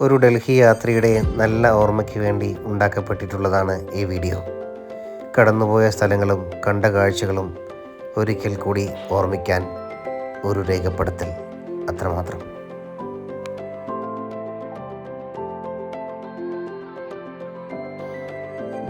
ഒരു ഡൽഹി യാത്രയുടെ നല്ല ഓർമ്മയ്ക്ക് വേണ്ടി ഉണ്ടാക്കപ്പെട്ടിട്ടുള്ളതാണ് ഈ വീഡിയോ. കടന്നുപോയ സ്ഥലങ്ങളും കണ്ട കാഴ്ചകളും ഒരിക്കൽ കൂടി ഓർമ്മിക്കാൻ ഒരു രേഖപ്പെടുത്തൽ, അത്രമാത്രം.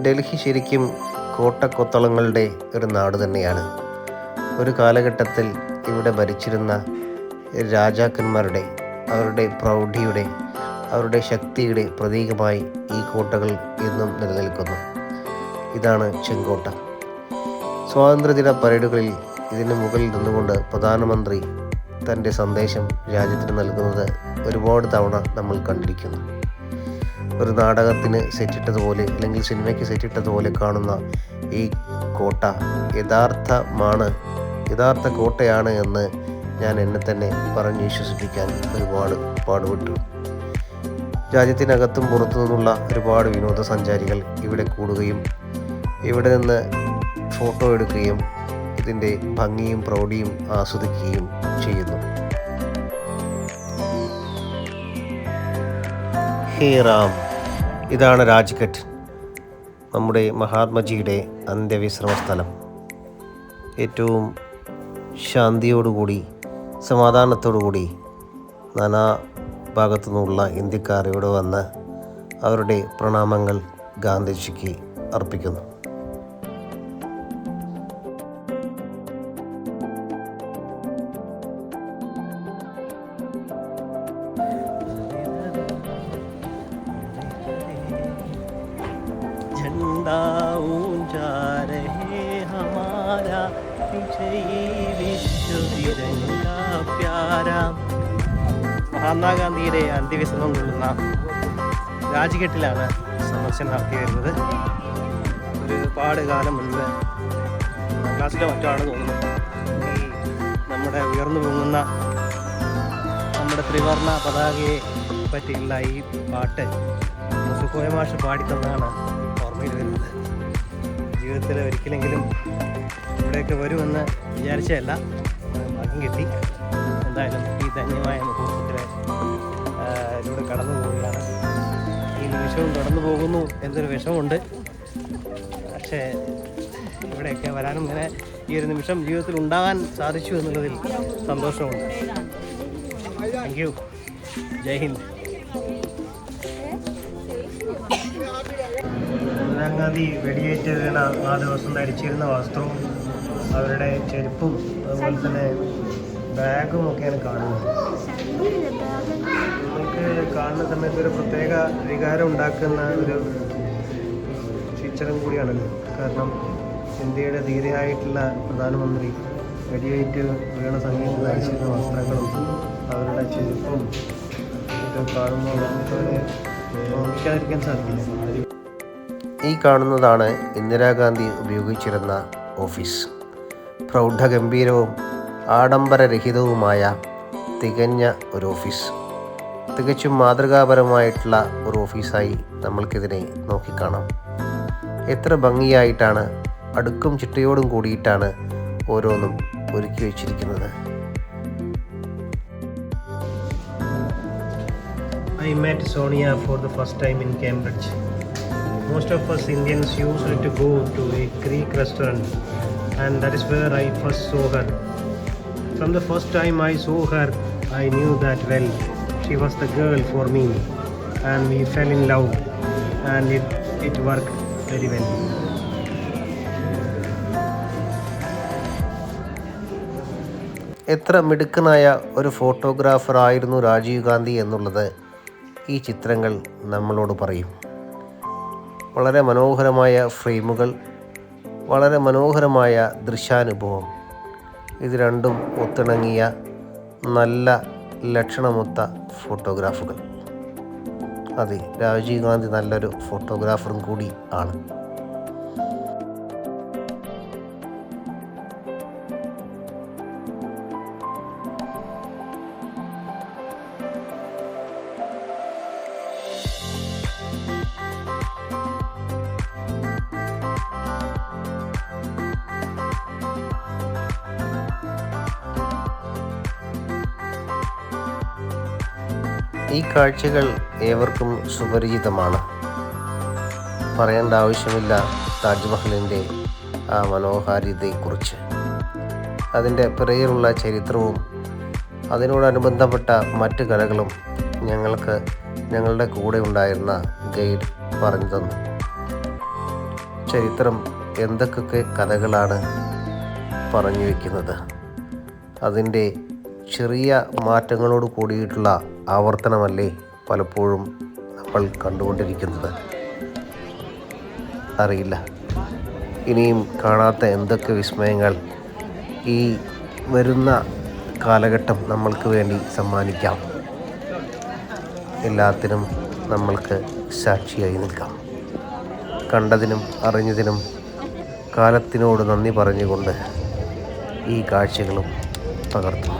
ഡൽഹി ശരിക്കും കോട്ടക്കൊത്തളങ്ങളുടെ ഒരു നാട് തന്നെയാണ്. ഒരു കാലഘട്ടത്തിൽ ഇവിടെ ഭരിച്ചിരുന്ന രാജാക്കന്മാരുടെ, അവരുടെ പ്രൗഢിയുടെ, അവരുടെ ശക്തിയുടെ പ്രതീകമായി ഈ കോട്ടകൾ ഇന്നും നിലനിൽക്കുന്നു. ഇതാണ് ചെങ്കോട്ട. സ്വാതന്ത്ര്യദിന പരേഡുകളിൽ ഇതിന് മുകളിൽ നിന്നുകൊണ്ട് പ്രധാനമന്ത്രി തൻ്റെ സന്ദേശം രാജ്യത്തിന് നൽകുന്നത് ഒരുപാട് തവണ നമ്മൾ കണ്ടിരിക്കുന്നു. ഒരു നാടകത്തിന് സെറ്റിട്ടതുപോലെ, അല്ലെങ്കിൽ സിനിമയ്ക്ക് സെറ്റിട്ടതുപോലെ കാണുന്ന ഈ കോട്ട യഥാർത്ഥ കോട്ടയാണ് എന്ന് ഞാൻ എന്നെ തന്നെ പറഞ്ഞ് വിശ്വസിപ്പിക്കാൻ ഒരുപാട് പാടുപെട്ടു. രാജ്യത്തിനകത്തും പുറത്തു നിന്നുള്ള ഒരുപാട് വിനോദസഞ്ചാരികൾ ഇവിടെ കൂടുകയും ഇവിടെ നിന്ന് ഫോട്ടോ എടുക്കുകയും ഇതിൻ്റെ ഭംഗിയും പ്രൗഢിയും ആസ്വദിക്കുകയും ചെയ്യുന്നു. ഹേ റാം, ഇതാണ് രാജ്ഘട്ട്, നമ്മുടെ മഹാത്മജിയുടെ അന്ത്യവിശ്രമ സ്ഥലം. ഏറ്റവും ശാന്തിയോടുകൂടി, സമാധാനത്തോടുകൂടി നാനാ ഭാഗത്തു നിന്നുള്ള ഇന്ത്യക്കാർ ഇവിടെ വന്ന് അവരുടെ പ്രണാമങ്ങൾ ഗാന്ധിജിക്ക് അർപ്പിക്കുന്നു. झंडा ऊंचा रहे हमारा, विश्व तिरंगा प्यारा. മഹാത്മാഗാന്ധിയുടെ അന്ത്യവിശ്രമം കൊള്ളുന്ന രാജ്ഘട്ടിലാണ് സന്ദർശനം നടത്തി വരുന്നത്. ഒരുപാട് കാലം മുൻപ് ക്ലാസ്സിലോ മറ്റാണ് തോന്നുന്നു ഈ നമ്മുടെ ഉയർന്നു പൊങ്ങുന്ന നമ്മുടെ ത്രിവർണ്ണ പതാകയെ പറ്റിയുള്ള ഈ പാട്ട് സുഖോയ മാഷ് പാടിത്തന്നാണ് ഓർമ്മയിൽ വരുന്നത്. ജീവിതത്തിൽ ഒരിക്കലെങ്കിലും ഇവിടെയൊക്കെ വരുമെന്ന് വിചാരിച്ചതല്ല, ഭാഗ്യം കിട്ടി. എന്തായാലും ഈ ധന്യമായ മുഹൂർത്തത്തിൽ ഇതിലൂടെ കടന്നു പോവുകയാണ്. ഈ നിമിഷവും കടന്നു പോകുന്നു എന്നൊരു വിഷമമുണ്ട്. പക്ഷേ ഇവിടെയൊക്കെ വരാനും ഇങ്ങനെ ഈ ഒരു നിമിഷം ജീവിതത്തിൽ ഉണ്ടാകാൻ സാധിച്ചു എന്നുള്ളതിൽ സന്തോഷമുണ്ട്. Thank you. ജയ് ഹിന്ദ്. ഇന്ദിരാഗാന്ധി വെടിയേറ്റ് വീണ ആ ദിവസം ധരിച്ചിരുന്ന വസ്ത്രവും അവരുടെ ചെരുപ്പും അതുപോലെ തന്നെ ബാഗും ഒക്കെയാണ് കാണുന്നത്. നമുക്ക് കാണുന്ന സമയത്ത് ഒരു പ്രത്യേക വികാരം ഉണ്ടാക്കുന്ന ഒരു ചിത്രം കൂടിയാണല്ലോ. കാരണം ഇന്ത്യയുടെ ധീരയായിട്ടുള്ള പ്രധാനമന്ത്രി വെടിയേറ്റ് വീണ സമയത്ത് ധരിച്ചിരുന്ന വസ്ത്രങ്ങളും അവരുടെ ചെരുപ്പും ഒക്കെ കാണുമ്പോൾ നമുക്കവരെ ഓർമ്മിക്കാതിരിക്കാൻ സാധിക്കില്ല. ഈ കാണുന്നതാണ് ഇന്ദിരാഗാന്ധി ഉപയോഗിച്ചിരുന്ന ഓഫീസ്. പ്രൗഢഗംഭീരവും ആഡംബരരഹിതവുമായ തികഞ്ഞ ഒരു ഓഫീസ്. തികച്ചും മാതൃകാപരമായിട്ടുള്ള ഒരു ഓഫീസായി നമ്മൾക്കിതിനെ നോക്കിക്കാണാം. എത്ര ഭംഗിയായിട്ടാണ്, അടുക്കും ചിട്ടയോടും കൂടിയിട്ടാണ് ഓരോന്നും ഒരുക്കി വച്ചിരിക്കുന്നത്. I met Sonia for the first time in Cambridge. Most of us Indians used to go to a Greek restaurant, and that is where I first saw her. From the first time I saw her, I knew that well, she was the girl for me, and we fell in love, and it worked very well. എത്ര മിടുക്കനായ ഒരു photographer ആയിരുന്നു രാജീവ് ഗാന്ധി എന്നുള്ളത് ഈ ചിത്രങ്ങൾ നമ്മളോട് പറയും. വളരെ മനോഹരമായ ഫ്രെയിമുകൾ, വളരെ മനോഹരമായ ദൃശ്യാനുഭവം, ഇത് രണ്ടും ഒത്തിണങ്ങിയ നല്ല ലക്ഷണമൊത്ത ഫോട്ടോഗ്രാഫുകൾ. അതെ, രാജീവ് ഗാന്ധി നല്ലൊരു ഫോട്ടോഗ്രാഫറും കൂടി ആണ്. ഈ കാഴ്ചകൾ ഏവർക്കും സുപരിചിതമാണ്. പറയേണ്ട ആവശ്യമില്ല താജ്മഹലിൻ്റെ ആ മനോഹാരിതയെക്കുറിച്ച്. അതിൻ്റെ പിറകിലുള്ള ചരിത്രവും അതിനോടനുബന്ധപ്പെട്ട മറ്റ് കഥകളും ഞങ്ങളുടെ കൂടെ ഉണ്ടായിരുന്ന ഗൈഡ് പറഞ്ഞു തന്നു. ചരിത്രം എന്തൊക്കെ കഥകളാണ് പറഞ്ഞു വയ്ക്കുന്നത്, അതിൻ്റെ ചെറിയ മാറ്റങ്ങളോട് കൂടിയിട്ടുള്ള ആവർത്തനമല്ലേ പലപ്പോഴും നമ്മൾ കണ്ടുകൊണ്ടിരിക്കുന്നത്. അറിയില്ല, ഇനിയും കാണാത്ത എന്തൊക്കെ വിസ്മയങ്ങൾ ഈ വരുന്ന കാലഘട്ടം നമ്മൾക്ക് വേണ്ടി സമ്മാനിക്കാം. എല്ലാത്തിനും നമ്മൾക്ക് സാക്ഷിയായി നിൽക്കാം. കണ്ടതിനും അറിഞ്ഞതിനും കാലത്തിനോട് നന്ദി പറഞ്ഞുകൊണ്ട് ഈ കാഴ്ചകളും പകർത്തുന്നു.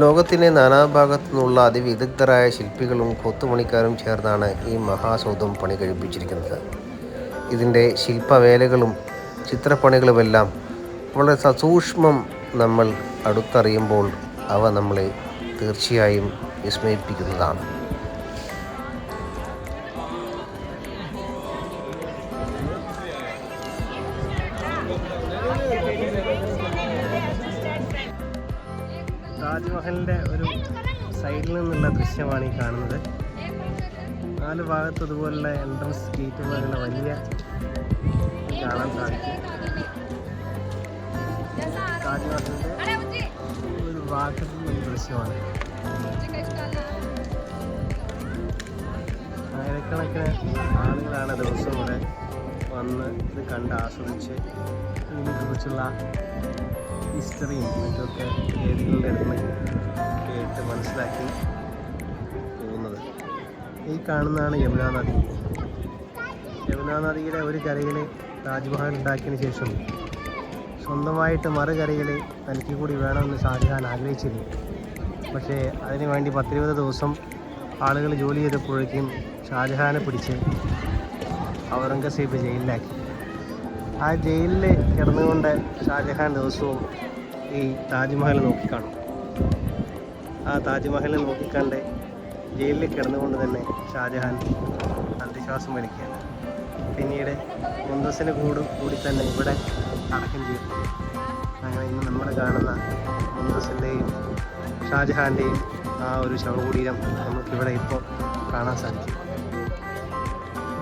ലോകത്തിൻ്റെ നാനാഭാഗത്തു നിന്നുള്ള അതിവിദഗ്ധരായ ശില്പികളും കൊത്തുപണിക്കാരും ചേർന്നാണ് ഈ മഹാസൗധം പണി കഴിപ്പിച്ചിരിക്കുന്നത്. ഇതിൻ്റെ ശില്പവേലകളും ചിത്രപ്പണികളുമെല്ലാം വളരെ സസൂക്ഷ്മം നമ്മൾ അടുത്തറിയുമ്പോൾ അവ നമ്മളെ തീർച്ചയായും വിസ്മയിപ്പിക്കുന്നതാണ്. താജ്മഹലിൻ്റെ ഒരു സൈഡിൽ നിന്നുള്ള ദൃശ്യമാണ് ഈ കാണുന്നത്. 4 ഭാഗത്ത് ഇതുപോലുള്ള എൻട്രൻസ് ഗേറ്റ് പോലുള്ള വലിയ കാണാൻ സാധിക്കും. താജ്മഹലിൻ്റെ ഒരു ഭാഗത്ത് നിന്നുള്ള ദൃശ്യമാണ്. ആയിരക്കണക്കിന് ആളുകളാണ് ദിവസം ഇവിടെ വന്ന് ഇത് കണ്ട് ആസ്വദിച്ച് ഇതിനെക്കുറിച്ചുള്ള ഹിസ്റ്ററിയും മറ്റൊക്കെ ഗൈഡുകളുടെ അടുത്ത് കേട്ട് മനസ്സിലാക്കി പോകുന്നത്. ഈ കാണുന്നതാണ് യമുനാ നദി. യമുനാ നദിയുടെ ഒരു കരയിൽ താജ്മഹൽ ഉണ്ടാക്കിയതിന് ശേഷം സ്വന്തമായിട്ട് മറുകരയിൽ തനിക്ക് കൂടി വേണമെന്ന് ഷാജഹാൻ ആഗ്രഹിച്ചിരുന്നു. പക്ഷേ അതിനു വേണ്ടി 10-20 ദിവസം ആളുകൾ ജോലി ചെയ്തപ്പോഴേക്കും ഷാജഹാനെ പിടിച്ച് ഔറംഗസീബ് ജയിലിലാക്കി. ആ ജയിലിൽ കിടന്നുകൊണ്ട് ഷാജഹാൻ ദിവസവും ഈ താജ്മഹൽ നോക്കിക്കാണും. ആ താജ്മഹൽ നോക്കിക്കണ്ട് ജയിലിൽ കിടന്നുകൊണ്ട് തന്നെ ഷാജഹാൻ അന്ത്യശ്വാസം വലിക്കുകയാണ്. പിന്നീട് മുന്തസിന് കൂടി തന്നെ ഇവിടെ അടക്കം ചെയ്തു. അങ്ങനെ ഇന്ന് നമ്മൾ കാണുന്ന മുന്തസിൻ്റെയും ഷാജഹാൻ്റെയും ആ ഒരു ശവകുടീരം നമുക്കിവിടെ ഇപ്പോൾ കാണാൻ സാധിക്കും.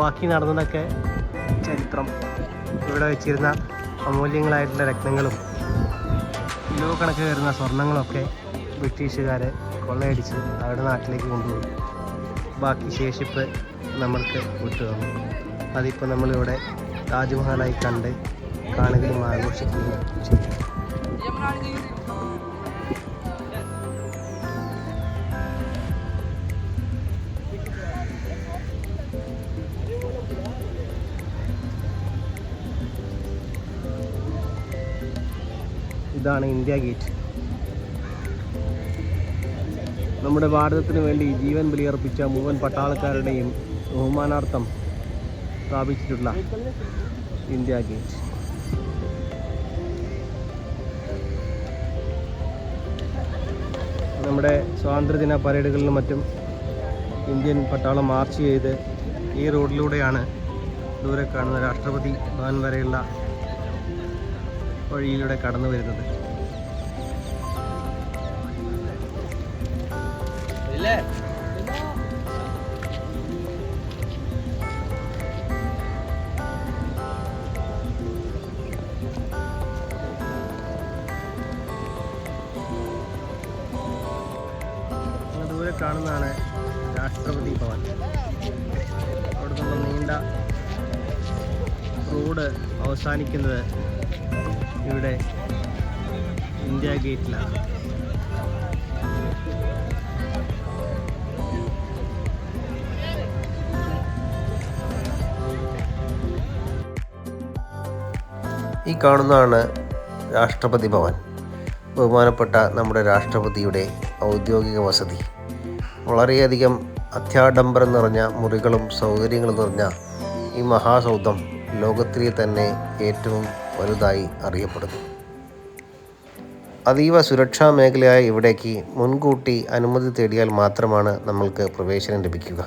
ബാക്കി നടന്നതൊക്കെ ചരിത്രം. ഇവിടെ വെച്ചിരുന്ന അമൂല്യങ്ങളായിട്ടുള്ള രത്നങ്ങളും കിലോ കണക്ക് വരുന്ന സ്വർണങ്ങളൊക്കെ ബ്രിട്ടീഷുകാരെ കൊള്ളയടിച്ച് അവരുടെ നാട്ടിലേക്ക് കൊണ്ടുപോയി. ബാക്കി ശേഷിപ്പ് നമ്മൾക്ക് വിട്ടു തന്നു. അതിപ്പോൾ നമ്മളിവിടെ താജ്മഹലായി കണ്ട് കാണുകയും ആഘോഷിക്കുകയും ചെയ്യും. ഇതാണ് ഇന്ത്യ ഗേറ്റ്. നമ്മുടെ ഭാരതത്തിന് വേണ്ടി ജീവൻ ബലിയർപ്പിച്ച മുഴുവൻ പട്ടാളക്കാരുടെയും ബഹുമാനാർത്ഥം സ്ഥാപിച്ചിട്ടുള്ള ഇന്ത്യ ഗേറ്റ്. നമ്മുടെ സ്വാതന്ത്ര്യദിന പരേഡുകളിലും മറ്റും ഇന്ത്യൻ പട്ടാളം മാർച്ച് ചെയ്ത് ഈ റോഡിലൂടെയാണ് ദൂരെ കാണുന്ന രാഷ്ട്രപതി ഭവൻ വരെയുള്ള വഴിയിലൂടെ കടന്നു വരുന്നത്. ദൂരെ കാണുന്നതാണ് രാഷ്ട്രപതി ഭവൻ. അവിടെ നിന്നുള്ള നീണ്ട റോഡ് അവസാനിക്കുന്നത് ഇവിടെ ഇന്ത്യ ഗേറ്റിലാണ്. ഈ കാണുന്നതാണ് രാഷ്ട്രപതി ഭവൻ. ബഹുമാനപ്പെട്ട നമ്മുടെ രാഷ്ട്രപതിയുടെ ഔദ്യോഗിക വസതി. വളരെയധികം അത്യാഡംബരം നിറഞ്ഞ മുറികളും സൗകര്യങ്ങളും നിറഞ്ഞ ഈ മഹാസൗധം ലോകത്തിലെ തന്നെ ഏറ്റവും വലുതായി അറിയപ്പെടുന്നു. അതീവ സുരക്ഷാ മേഖലയായ ഇവിടേക്ക് മുൻകൂട്ടി അനുമതി തേടിയാൽ മാത്രമാണ് നമ്മൾക്ക് പ്രവേശനം ലഭിക്കുക.